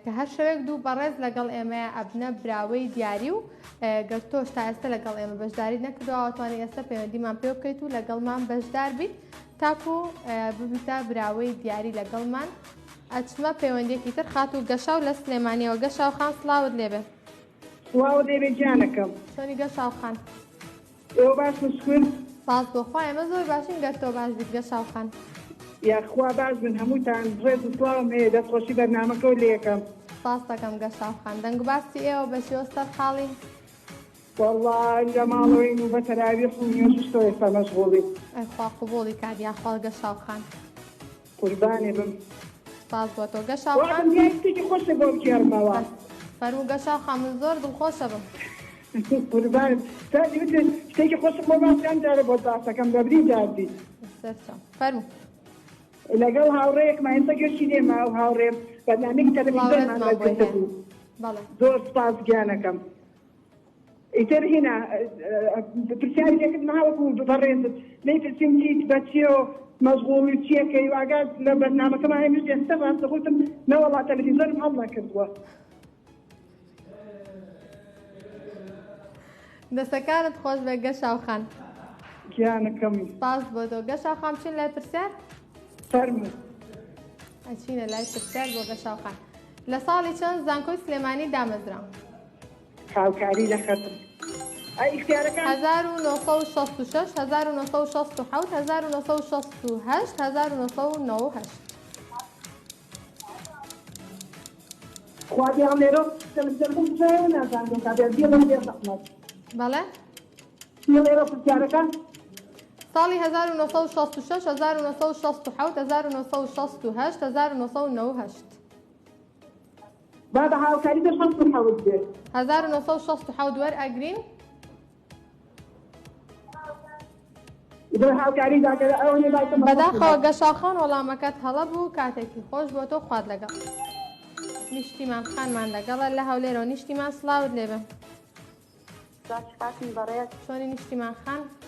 کە هەر شەوێک دوو بەڕێز لەگەڵ ئێمەیە ئەبنە براوەی دیاری و گەر تۆش تا ئێستا لەگەڵ ئێمە بەشداری نەکردەوە ئەوتوانی ئێستا پەیوەندیمان پێ بکەیت و لەگەڵمان بەشدار بیت تاکو ببیتە براوەی دیاری لەگەڵمان. ئەچمە پەیوەندیەکی تر خات و گەشاو لە سلێمانیەوە. گەشاو خان سڵاوت لێبێ. سڵاوت لێبێ گیانەکەم. چۆنی گەشاو خان؟ ئێوە باش مشکل؟ باس بۆخوا ئێمە زۆر باشین گەر تۆ باش بیت گەشاو خان. یاخوا باش بن هەمووتان ڕێز و سڵاوم هەیە دەستخۆشی بەرنامەکە و لێ یەکەم. باس دەکەم گەشاو خان. دەنگ و باستی ئێوە بە شێوە سەرحاڵین؟ والله لە ماڵەوەین و بە تەراویح و نوێژ تۆ ئێستا مەشغوڵی. ئەخوا قبوڵی کات یاخوا گەشاو خان. قوربانێ بم. باس بۆ تۆ گەشاو خان. شتێکی خۆشە بۆ بکێڕمەوە. فەرموو گەشاو خان من زۆر دڵخۆشە بم. قوربان تا دیوتر شتێکی خۆشم بۆ باسییان جارە بۆ باسەکەم بەبری جاردی. سەرچاو فەرموو. لەگەڵ هاوڕێیەکمان ئێستا گەشتی لێما و هاوڕێم بەرنامەیەکی تەلەڤیزیۆنمان لەگرتە بوو. زۆر سپاس گیانەکەم. ئیتر هێنا پرسیاری لێکرد ماوەکو بەڕێزت نەیپرسیم چیت بە چیە و مەشغوڵی چیەکەی و ئاگات لە بەرنامەکەمان هێمش ئێستا ڕاستە خۆتم نەوەڵا تەلەڤیزیۆنم هەڵ نەکردووە. دەستەکانت خۆش بێ گەشاو خان. گیانەکەم. سپاس بۆ تۆ گەشاو خان بچین لای پرسیار؟ فەرموو. ئەچینە لای پرسیار بۆ گەشاو خان. لە ساڵی چەند زانکۆی سلێمانی دامەزرا؟ هاوکاری لە خەتم. ئەی اختیارەکان 1966 1967 1968 1998 خوادیان لێرە تەلەڤیزیۆن نازانم کابێت دیڵم لێ زەحمەت. بەڵێ؟ لێرە پرسیارەکان ساڵی 1966 1967 1968 1998 با بە هاوکاری دە 1960 بێت. 1967 وەرئەگرین؟ هاوکاری داگەر ئەوەی بایتم بەداخەوە گەشاو خان وەڵامەکەت هەڵە بوو کاتێکی خۆش بۆ تۆ خوارد لەگەڵ. نیشتیمان خانمان لەگەڵە لە هەولێرەوە. نیشتیمان سڵاوت لێبێ. چۆنی چۆنی نیشتیمان خان؟